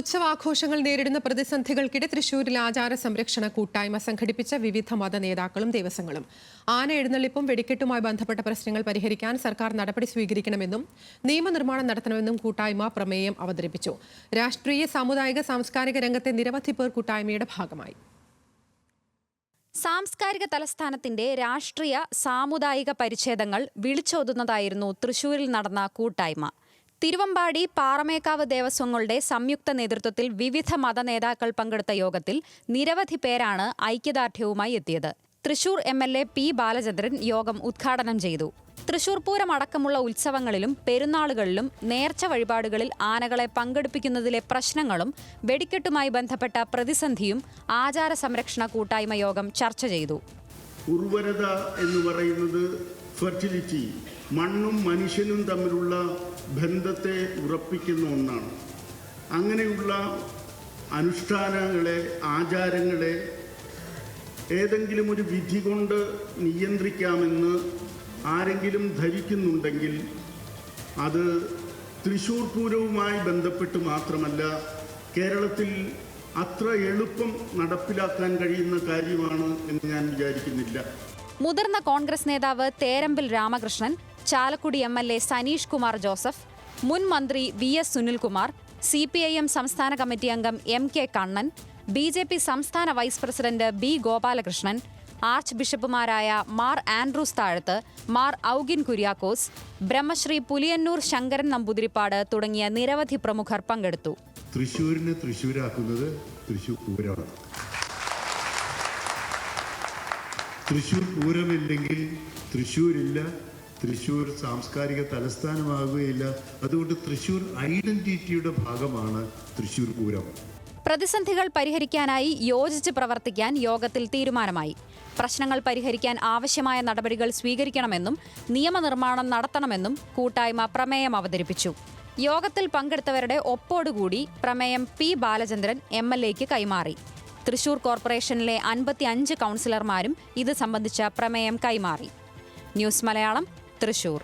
ഉത്സവാഘോഷങ്ങൾ നേരിടുന്ന പ്രതിസന്ധികൾക്കിടെ തൃശൂരിൽ ആചാര സംരക്ഷണ കൂട്ടായ്മ സംഘടിപ്പിച്ച വിവിധ മത നേതാക്കളും ദേവസ്വങ്ങളും ആന എഴുന്നള്ളിപ്പും വെടിക്കെട്ടുമായി ബന്ധപ്പെട്ട പ്രശ്നങ്ങൾ പരിഹരിക്കാൻ സർക്കാർ നടപടി സ്വീകരിക്കണമെന്നും നിയമനിർമ്മാണം നടത്തണമെന്നും കൂട്ടായ്മ പ്രമേയം അവതരിപ്പിച്ചു. രാഷ്ട്രീയ, സാമുദായിക, സാംസ്കാരിക രംഗത്തെ നിരവധി പേർ കൂട്ടായ്മയുടെ ഭാഗമായി. സാംസ്കാരിക തലസ്ഥാനത്തിന്റെ രാഷ്ട്രീയ, സാമുദായിക പരിച്ഛേദങ്ങൾ വിളിച്ചോതുന്നതായിരുന്നു തൃശൂരിൽ നടന്ന കൂട്ടായ്മ. തിരുവമ്പാടി, പാറമേക്കാവ് ദേവസ്വങ്ങളുടെ സംയുക്ത നേതൃത്വത്തിൽ വിവിധ മത നേതാക്കൾ പങ്കെടുത്ത യോഗത്തിൽ നിരവധി പേരാണ് ഐക്യദാർഢ്യവുമായി എത്തിയത്. Thrissur MLA P. ബാലചന്ദ്രൻ യോഗം ഉദ്ഘാടനം ചെയ്തു. തൃശൂർ പൂരം അടക്കമുള്ള ഉത്സവങ്ങളിലും പെരുന്നാളുകളിലും നേർച്ച വഴിപാടുകളിൽ ആനകളെ പങ്കെടുപ്പിക്കുന്നതിലെ പ്രശ്നങ്ങളും വെടിക്കെട്ടുമായി ബന്ധപ്പെട്ട പ്രതിസന്ധിയും ആചാര സംരക്ഷണ കൂട്ടായ്മ യോഗം ചർച്ച ചെയ്തു. ഉർവരത എന്ന് പറയുന്നത് ഫെർട്ടിലിറ്റി, മണ്ണും മനുഷ്യനും തമ്മിലുള്ള ബന്ധത്തെ ഉറപ്പിക്കുന്ന ഒന്നാണ്. അങ്ങനെയുള്ള അനുഷ്ഠാനങ്ങളെ, ആചാരങ്ങളെ ഏതെങ്കിലും ഒരു വിധി കൊണ്ട് നിയന്ത്രിക്കാമെന്ന് ആരെങ്കിലും ധരിക്കുന്നുണ്ടെങ്കിൽ അത് തൃശ്ശൂർ പൂരവുമായി ബന്ധപ്പെട്ട് മാത്രമല്ല, കേരളത്തിൽ അത്ര എളുപ്പം നടപ്പിലാക്കാൻ കഴിയുന്ന കാര്യമാണ് എന്ന് ഞാൻ വിചാരിക്കുന്നില്ല. മുതിർന്ന കോൺഗ്രസ് നേതാവ് തേരമ്പിൽ രാമകൃഷ്ണൻ, ചാലക്കുടി MLA സനീഷ് കുമാർ ജോസഫ്, മുൻ മന്ത്രി VS സുനിൽകുമാർ, CPIM സംസ്ഥാന കമ്മിറ്റി അംഗം MK കണ്ണൻ, BJP സംസ്ഥാന vice president B Gopalakrishnan, arch ബിഷപ്പുമാരായ മാർ ആൻഡ്രൂസ് താഴത്ത്, മാർ ഔഗിൻ കുര്യാക്കോസ്, ബ്രഹ്മശ്രീ പുലിയന്നൂർ ശങ്കരൻ നമ്പൂതിരിപ്പാട് തുടങ്ങിയ നിരവധി പ്രമുഖർ പങ്കെടുത്തു. തൃശ്ശൂരിനെ തൃശ്ശൂരാക്കുന്നത് തൃശ്ശൂർ പൂരമാണ്. തൃശ്ശൂർ പൂരമില്ലെങ്കിൽ തൃശ്ശൂരില്ല, തൃശ്ശൂർ സാംസ്കാരിക തലസ്ഥാനമാകുകയില്ല. അതുകൊണ്ട് തൃശ്ശൂർ ഐഡന്റിറ്റിയുടെ ഭാഗമാണ് തൃശ്ശൂർ പൂരം. പ്രതിസന്ധികൾ പരിഹരിക്കാനായി യോജിച്ച് പ്രവർത്തിക്കാൻ യോഗത്തിൽ തീരുമാനമായി. പ്രശ്നങ്ങൾ പരിഹരിക്കാൻ ആവശ്യമായ നടപടികൾ സ്വീകരിക്കണമെന്നും നിയമനിർമ്മാണം നടത്തണമെന്നും കൂട്ടായ്മ പ്രമേയം അവതരിപ്പിച്ചു. യോഗത്തിൽ പങ്കെടുത്തവരുടെ ഒപ്പോടുകൂടി പ്രമേയം P. ബാലചന്ദ്രൻ MLAക്ക് കൈമാറി. തൃശൂർ കോർപ്പറേഷനിലെ 55 കൗൺസിലർമാരും ഇത് സംബന്ധിച്ച പ്രമേയം കൈമാറി. ന്യൂസ് മലയാളം, തൃശൂർ.